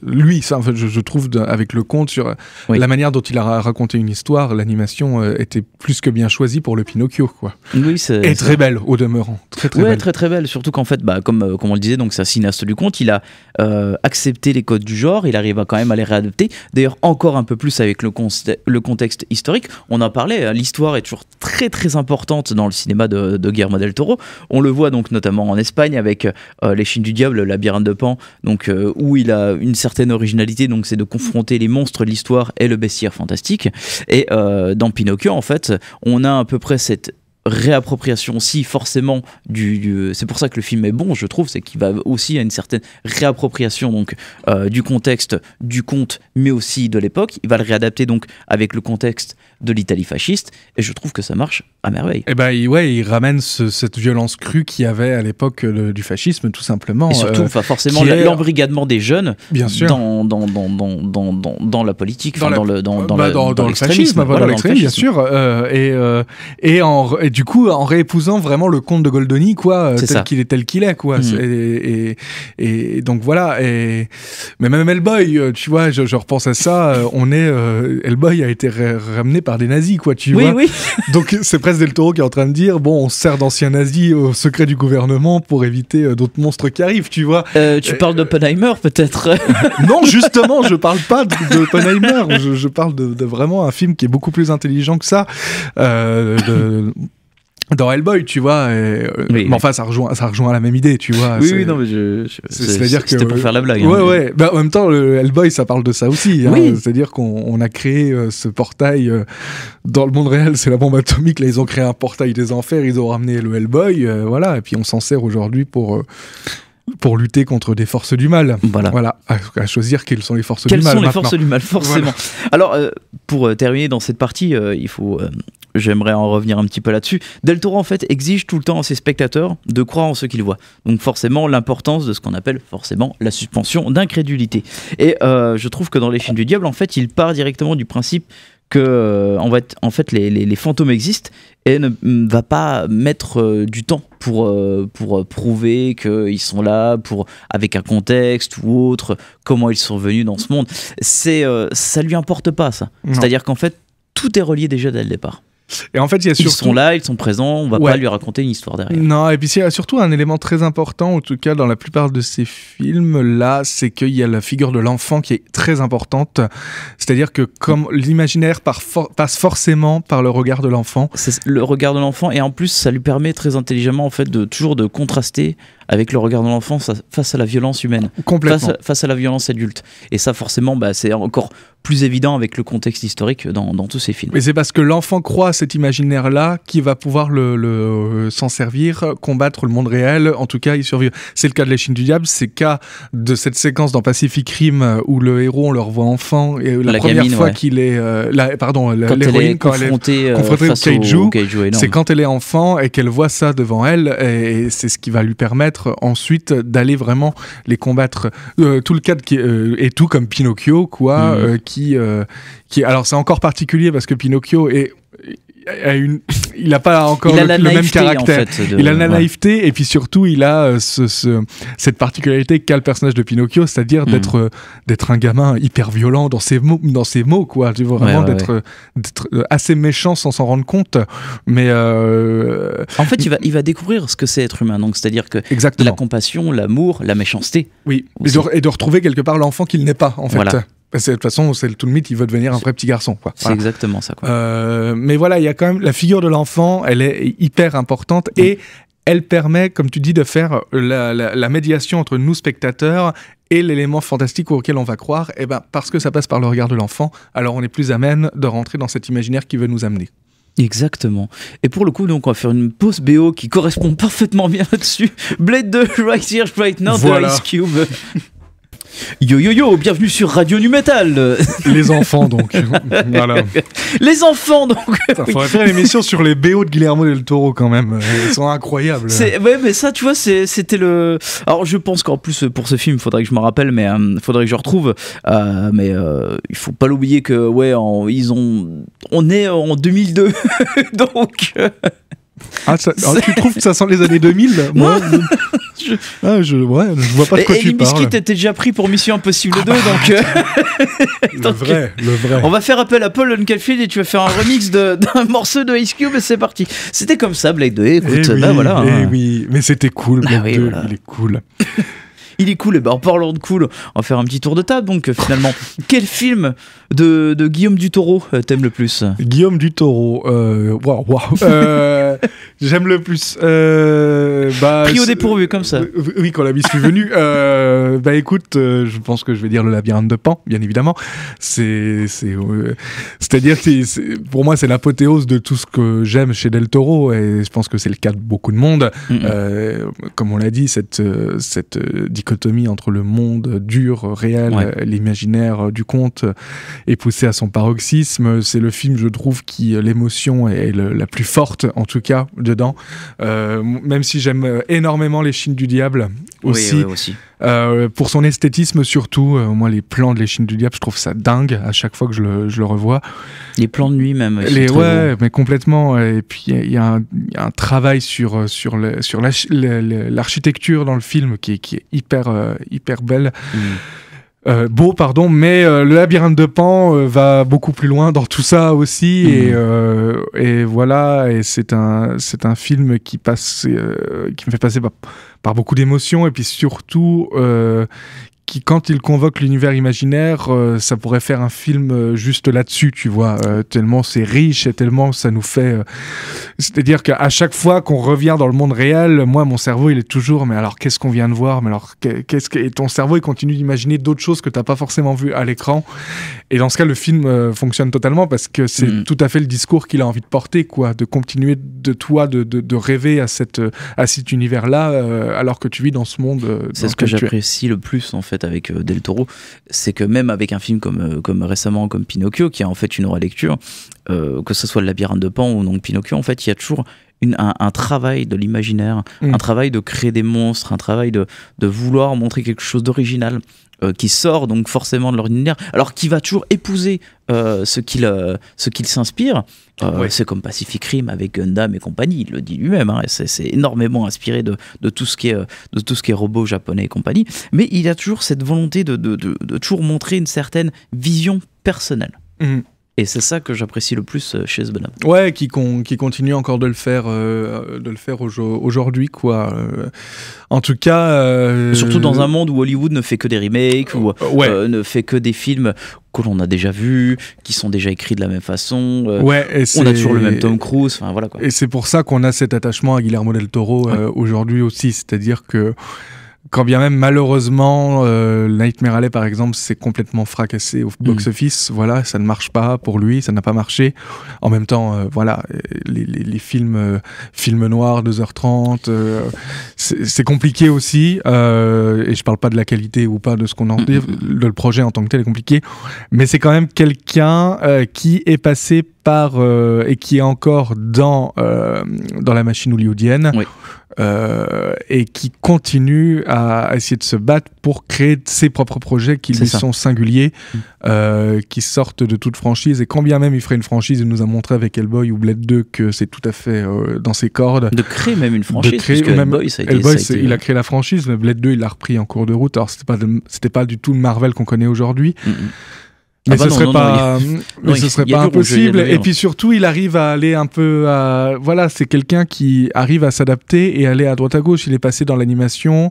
lui. Ça, en fait, je trouve avec le conte sur la manière dont il a raconté une histoire. L'animation était plus que bien choisie pour le Pinocchio, quoi. Oui, et très belle au demeurant. Très belle. Très belle. Surtout qu'en fait, comme on le disait, donc c'est un cinéaste du conte. Il a accepté les codes du genre. Il arrive à quand même à les réadapter. D'ailleurs, encore un peu plus avec le contexte historique. On en parlait, l'histoire est toujours très très importante dans le cinéma de Guillermo del Toro. On le voit donc notamment en Espagne avec Les Chines du Diable, Labyrinthe de Pan, donc, où il a une certaine originalité, donc c'est de confronter les monstres de l'histoire et le bestiaire fantastique. Et dans Pinocchio, en fait, on a à peu près cette réappropriation aussi forcément c'est pour ça que le film est bon, je trouve, c'est qu'il va aussi à une certaine réappropriation donc du contexte du conte, mais aussi de l'époque. Il va le réadapter donc avec le contexte de l'Italie fasciste, et je trouve que ça marche à merveille. Et il ramène cette violence crue qu'il y avait à l'époque du fascisme, tout simplement. Et surtout, forcément, l'embrigadement des jeunes, bien sûr, dans la politique, dans le fascisme, dans l'extrémisme, bien sûr. Et du coup, en réépousant vraiment le conte de Goldoni, quoi, tel qu'il est, quoi. Et donc voilà. Mais même Hellboy, tu vois, je repense à ça. Hellboy a été ramené par des nazis, quoi, tu vois. Oui. Donc c'est presque Del Toro qui est en train de dire, bon, on se sert d'anciens nazis au secret du gouvernement pour éviter d'autres monstres qui arrivent, tu vois. Tu parles d'Oppenheimer, peut-être. Non, justement, je parle pas d'Oppenheimer. Je parle de vraiment un film qui est beaucoup plus intelligent que ça. dans Hellboy, tu vois. Mais enfin, ça rejoint la même idée, tu vois. Oui, non, mais c'est-à-dire que c'était pour faire la blague. Ouais. Bah, en même temps, le Hellboy, ça parle de ça aussi. Oui. C'est-à-dire qu'on a créé ce portail dans le monde réel, c'est la bombe atomique. Là, ils ont créé un portail des enfers, ils ont ramené le Hellboy, voilà. Et puis on s'en sert aujourd'hui pour lutter contre des forces du mal. Voilà. À choisir quelles sont les forces du mal. Quelles sont les forces du mal, forcément. Voilà. Alors, pour terminer dans cette partie, j'aimerais en revenir un petit peu là-dessus. Del Toro, en fait, exige tout le temps à ses spectateurs de croire en ce qu'ils voient. Donc, forcément, l'importance de ce qu'on appelle forcément la suspension d'incrédulité. Et je trouve que dans Les Films du Diable, en fait, il part directement du principe que en fait, les fantômes existent et ne va pas mettre du temps pour prouver qu'ils sont là, avec un contexte ou autre, comment ils sont venus dans ce monde. Ça lui importe pas, ça. Non. C'est-à-dire qu'en fait, tout est relié déjà dès le départ. Et en fait, ils sont là, ils sont présents, on va pas lui raconter une histoire derrière. Non, et puis il y a surtout un élément très important, en tout cas dans la plupart de ces films-là, c'est qu'il y a la figure de l'enfant qui est très importante. C'est-à-dire que comme l'imaginaire passe forcément par le regard de l'enfant. C'est le regard de l'enfant, et en plus, ça lui permet très intelligemment en fait, toujours de contraster avec le regard de l'enfant face à la violence humaine, face à la violence adulte. Et ça, forcément, c'est encore plus évident avec le contexte historique dans tous ces films. Mais c'est parce que l'enfant croit à cet imaginaire-là qu'il va pouvoir s'en servir, combattre le monde réel, en tout cas y survivre. C'est le cas de Les Chines du Diable, c'est le cas de cette séquence dans Pacific Rim où le héros, on le revoit enfant, et la première gamine, fois qu'il est... l'héroïne, quand elle est confrontée au kaiju, c'est quand elle est enfant et qu'elle voit ça devant elle, et c'est ce qui va lui permettre ensuite d'aller vraiment les combattre. Tout le cadre est tout comme Pinocchio, quoi, qui alors c'est encore particulier parce que Pinocchio il n'a pas encore le même caractère. En fait, il a la naïveté et puis surtout il a cette particularité qu'a le personnage de Pinocchio, c'est-à-dire d'être un gamin hyper violent dans ses mots, quoi. Tu vois, vraiment d'être assez méchant sans s'en rendre compte. Mais en fait, il va découvrir ce que c'est être humain. Donc, c'est-à-dire que la compassion, l'amour, la méchanceté. Oui, et de retrouver quelque part l'enfant qu'il n'est pas, en fait. Voilà. De toute façon, c'est tout le mythe, il veut devenir un vrai petit garçon, quoi. C'est exactement ça, quoi. Mais voilà, il y a quand même la figure de l'enfant, elle est hyper importante et elle permet, comme tu dis, de faire la médiation entre nous spectateurs et l'élément fantastique auquel on va croire. Et parce que ça passe par le regard de l'enfant, alors on est plus amène de rentrer dans cet imaginaire qui veut nous amener. Exactement. Et pour le coup, donc, on va faire une pause BO qui correspond parfaitement bien là-dessus. Blade 2, Right Here, Right Now, de Ice Cube. Yo, bienvenue sur Radio Nu Metal. Les enfants, donc. Voilà. Les enfants, donc. Il faudrait faire une émission sur les BO de Guillermo del Toro, quand même. Ils sont incroyables. Ouais, mais ça, tu vois, c'était le... Alors, je pense qu'en plus, pour ce film, il faudrait que je me rappelle, mais il faudrait que je retrouve. Mais il faut pas l'oublier que, on est en 2002. Donc... tu trouves que ça sent les années 2000? Moi, je vois pas de quoi tu parles. Limp Bizkit était déjà pris pour Mission Impossible 2, le vrai. On va faire appel à Paul Unkelfield et tu vas faire un remix d'un morceau de Ice Cube et c'est parti. C'était comme ça, Blade 2. Écoute, voilà. Oui, mais c'était cool, Blade 2, voilà. Il est cool. Il est cool, et en parlant de cool, on va faire un petit tour de table. Donc finalement, quel film de Guillaume du Toro t'aimes le plus? Guillaume du Toro, j'aime le plus. Pris au dépourvu comme ça. Oui, quand la vie suis venue. Écoute, je pense que je vais dire Le Labyrinthe de Pan, bien évidemment. C'est-à-dire que pour moi, c'est l'apothéose de tout ce que j'aime chez Del Toro, et je pense que c'est le cas de beaucoup de monde. Comme on l'a dit, cette dichotomie entre le monde dur, réel, l'imaginaire du conte est poussé à son paroxysme. C'est le film, je trouve, qui l'émotion est la plus forte, en tout cas, dedans. Même si j'aime énormément Les Chines du Diable aussi. Oui, aussi. Pour son esthétisme surtout, moi les plans de Les Chines du Diable, je trouve ça dingue à chaque fois que je le revois. Les plans de nuit même. Mais complètement. Et puis il y a un travail sur l'architecture dans le film qui est hyper belle. Beau, pardon, mais Le Labyrinthe de Pan va beaucoup plus loin dans tout ça aussi, et voilà, et c'est un film qui me fait passer par beaucoup d'émotions, et puis surtout qui, quand il convoque l'univers imaginaire, ça pourrait faire un film juste là-dessus, tu vois, tellement c'est riche et tellement ça nous fait... c'est-à-dire qu'à chaque fois qu'on revient dans le monde réel, moi, mon cerveau, il est toujours, mais alors, qu'est-ce qu'on vient de voir? Mais alors, et ton cerveau, il continue d'imaginer d'autres choses que t'as pas forcément vues à l'écran. Et dans ce cas, le film fonctionne totalement parce que c'est tout à fait le discours qu'il a envie de porter, quoi, de continuer de rêver à cet univers-là, alors que tu vis dans ce monde. C'est ce que j'apprécie le plus en fait avec Del Toro, c'est que même avec un film comme récemment comme Pinocchio, qui a en fait une relecture, que ce soit le Labyrinthe de Pan ou donc Pinocchio, en fait, il y a toujours un travail de l'imaginaire, un travail de créer des monstres, un travail de vouloir montrer quelque chose d'original. Qui sort donc forcément de l'ordinaire, alors qui va toujours épouser ce qu'il s'inspire. C'est comme Pacific Rim avec Gundam et compagnie, il le dit lui-même, hein, c'est énormément inspiré de tout ce qui est robot japonais et compagnie, mais il a toujours cette volonté de toujours montrer une certaine vision personnelle. Et c'est ça que j'apprécie le plus chez ce bonhomme. Ouais, qui continue encore de le faire aujourd'hui, quoi. En tout cas... Surtout dans un monde où Hollywood ne fait que des remakes, ou ne fait que des films que l'on a déjà vus, qui sont déjà écrits de la même façon. On a toujours le même Tom Cruise, enfin voilà, quoi. Et c'est pour ça qu'on a cet attachement à Guillermo del Toro aujourd'hui aussi, c'est-à-dire que quand bien même malheureusement Nightmare Alley par exemple s'est complètement fracassé au box-office, voilà, ça ne marche pas pour lui, ça n'a pas marché. En même temps, voilà, les films noirs 2h30, c'est compliqué aussi, et je parle pas de la qualité ou pas de ce qu'on en dit, le projet en tant que tel est compliqué, mais c'est quand même quelqu'un qui est passé par et qui est encore dans la machine hollywoodienne. Oui. Et qui continue à essayer de se battre pour créer ses propres projets qui lui sont singuliers, qui sortent de toute franchise. Et quand bien même il ferait une franchise, il nous a montré avec Hellboy ou Blade 2 que c'est tout à fait dans ses cordes. De créer même une franchise, puisque Hellboy, ça a été... il a créé la franchise, mais Blade 2, il l'a repris en cours de route. Alors c'était pas du tout le Marvel qu'on connaît aujourd'hui. Mais ce serait pas impossible. Et puis surtout, il arrive à aller un peu à... Voilà, c'est quelqu'un qui arrive à s'adapter et aller à droite à gauche. Il est passé dans l'animation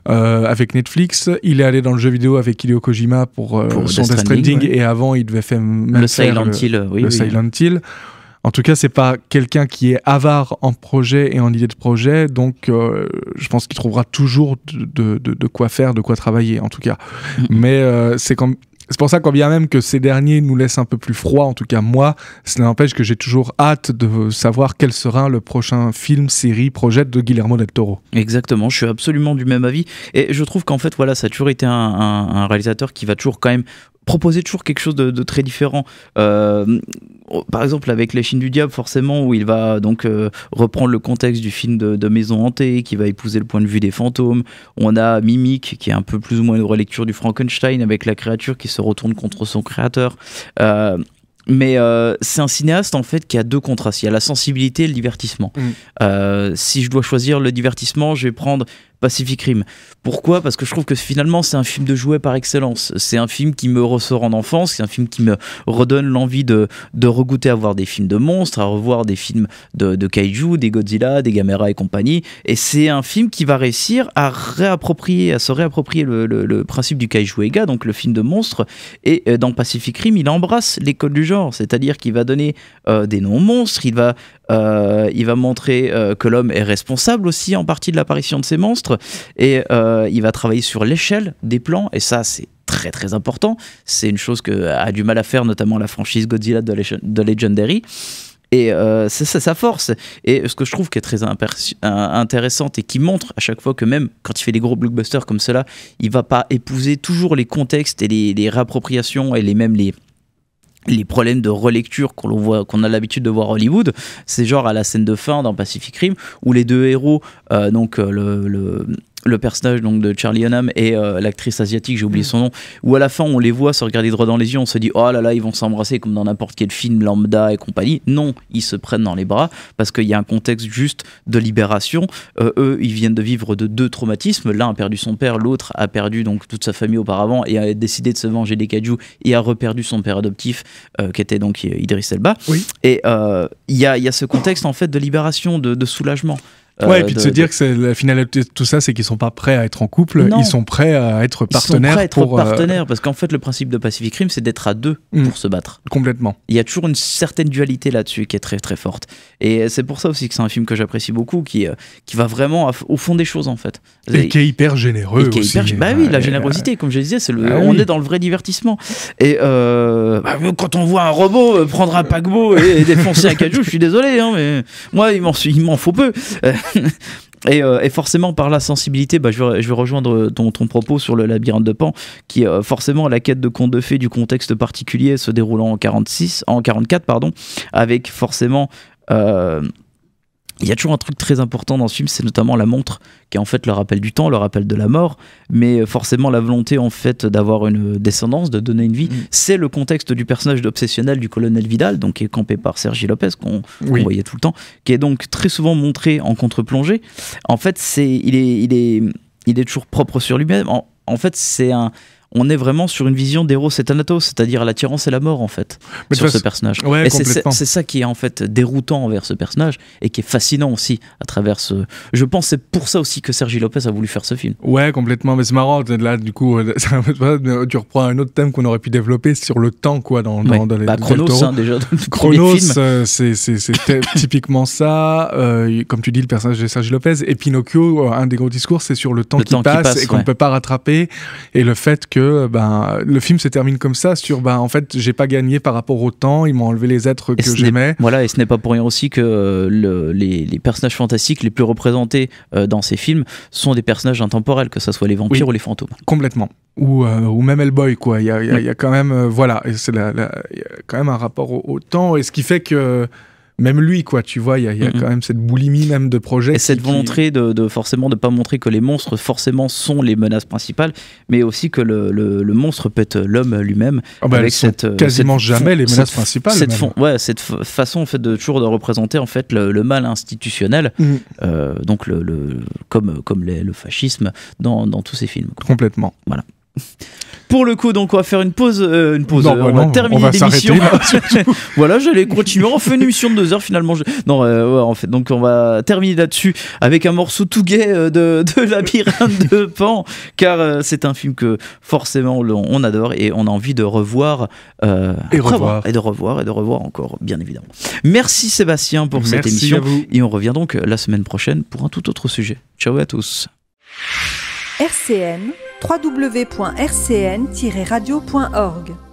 avec Netflix. Il est allé dans le jeu vidéo avec Hideo Kojima pour son Death Stranding. Et avant, il devait faire le Silent Hill. Silent Hill. En tout cas, c'est pas quelqu'un qui est avare en projet et en idée de projet, donc je pense qu'il trouvera toujours de quoi faire, de quoi travailler, en tout cas. Mais c'est pour ça qu'on bien même que ces derniers nous laissent un peu plus froid, en tout cas moi, cela n'empêche que j'ai toujours hâte de savoir quel sera le prochain film, série, projet de Guillermo del Toro. Exactement, je suis absolument du même avis, et je trouve qu'en fait, voilà, ça a toujours été un réalisateur qui va toujours quand même proposer toujours quelque chose de très différent. Par exemple avec Les Chines du Diable, forcément, où il va donc reprendre le contexte du film de Maison Hantée, qui va épouser le point de vue des fantômes. On a Mimic, qui est un peu plus ou moins une relecture du Frankenstein, avec la créature qui se retourne contre son créateur. Mais c'est un cinéaste en fait qui a deux contrastes. Il y a la sensibilité et le divertissement. Si je dois choisir le divertissement, je vais prendre Pacific Rim. Pourquoi ? Parce que je trouve que finalement c'est un film de jouet par excellence. C'est un film qui me ressort en enfance, c'est un film qui me redonne l'envie de regoûter à voir des films de monstres, à revoir des films de kaiju, des Godzilla, des Gamera et compagnie. Et c'est un film qui va réussir à se réapproprier le principe du kaiju Eiga, donc le film de monstres. Et dans Pacific Rim, il embrasse les codes du genre, c'est-à-dire qu'il va donner des noms monstres, il va montrer que l'homme est responsable aussi en partie de l'apparition de ces monstres, et il va travailler sur l'échelle des plans, et ça c'est très très important. C'est une chose que a du mal à faire notamment la franchise Godzilla de Legendary, et c'est sa force. Et ce que je trouve qui est très intéressante et qui montre à chaque fois que même quand il fait des gros blockbusters comme cela, il va pas épouser toujours les contextes et les réappropriations et les problèmes de relecture qu'on a l'habitude de voir à Hollywood. C'est genre à la scène de fin dans Pacific Rim, où les deux héros, le personnage donc de Charlie Hunnam et l'actrice asiatique, j'ai oublié son nom, où à la fin on les voit se regarder droit dans les yeux, on se dit oh là là, ils vont s'embrasser comme dans n'importe quel film lambda et compagnie. Non, ils se prennent dans les bras parce qu'il y a un contexte juste de libération. Eux, ils viennent de vivre de deux traumatismes. L'un a perdu son père, l'autre a perdu donc toute sa famille auparavant et a décidé de se venger des kaiju et a reperdu son père adoptif qui était donc Idris Elba. Oui. Et il y a ce contexte en fait de libération, de soulagement. Ouais, et puis de se dire que la finalité de tout ça, c'est qu'ils sont pas prêts à être en couple, Non. ils sont prêts à être partenaires. Ils sont prêts à être partenaires, parce qu'en fait, le principe de Pacific Rim, c'est d'être à deux pour se battre. Complètement. Il y a toujours une certaine dualité là-dessus qui est très très forte. Et c'est pour ça aussi que c'est un film que j'apprécie beaucoup, qui va vraiment au fond des choses, en fait. Et qui est hyper généreux aussi. Bah oui, la générosité, comme je disais, on est dans le vrai divertissement. Et quand on voit un robot prendre un paquebot et défoncer un kaiju, je suis désolé, hein, mais moi, il m'en faut peu. Et forcément, par la sensibilité, je vais rejoindre ton propos sur le labyrinthe de Pan, qui forcément la quête de contes de fées du contexte particulier se déroulant en 44, avec forcément. Il y a toujours un truc très important dans ce film, c'est notamment la montre, qui est en fait le rappel du temps, le rappel de la mort, mais forcément la volonté en fait d'avoir une descendance, de donner une vie. C'est le contexte du personnage obsessionnel du colonel Vidal, donc qui est campé par Sergi Lopez, qu'on voyait tout le temps, qui est donc très souvent montré en contre-plongée. En fait, il est toujours propre sur lui-même. En fait, on est vraiment sur une vision d'Eros et Thanatos, c'est-à-dire l'attirance et la mort en fait, sur ce personnage. Ouais, et c'est ça qui est en fait déroutant envers ce personnage et qui est fascinant aussi à travers ce. Je pense que c'est pour ça aussi que Sergi Lopez a voulu faire ce film. Ouais, complètement. Mais c'est marrant là, du coup, tu reprends un autre thème qu'on aurait pu développer sur le temps, quoi, dans les Chronos, déjà. Chronos, c'est typiquement ça. Comme tu dis, le personnage de Sergi Lopez et Pinocchio, un des gros discours, c'est sur le temps qui passe et qu'on ne peut pas rattraper, et le fait que le film se termine comme ça sur en fait j'ai pas gagné par rapport au temps, ils m'ont enlevé les êtres que j'aimais. Voilà, et ce n'est pas pour rien aussi que les personnages fantastiques les plus représentés dans ces films sont des personnages intemporels, que ce soit les vampires ou les fantômes. Complètement. Ou même Hellboy, quoi. Il y a quand même et c'est il y a quand même un rapport au temps, et ce qui fait que même lui, quoi, tu vois, il y a quand même cette boulimie même de projet. Et cette volonté de forcément de pas montrer que les monstres forcément sont les menaces principales, mais aussi que le monstre peut être l'homme lui-même. Avec quasiment jamais les menaces principales. Cette façon en fait de toujours de représenter en fait le mal institutionnel, donc comme le fascisme dans tous ces films. Quoi. Complètement. Voilà. Pour le coup, donc on va faire une pause. On va terminer l'émission. Voilà, j'allais continuer. On fait une émission de 2 heures finalement. En fait, donc on va terminer là-dessus avec un morceau tout gai de Labyrinthe de Pan, car c'est un film que forcément on adore et on a envie de revoir et de revoir encore, bien évidemment. Merci Sébastien pour cette émission. Et on revient donc la semaine prochaine pour un tout autre sujet. Ciao à tous. RCN, www.rcn-radio.org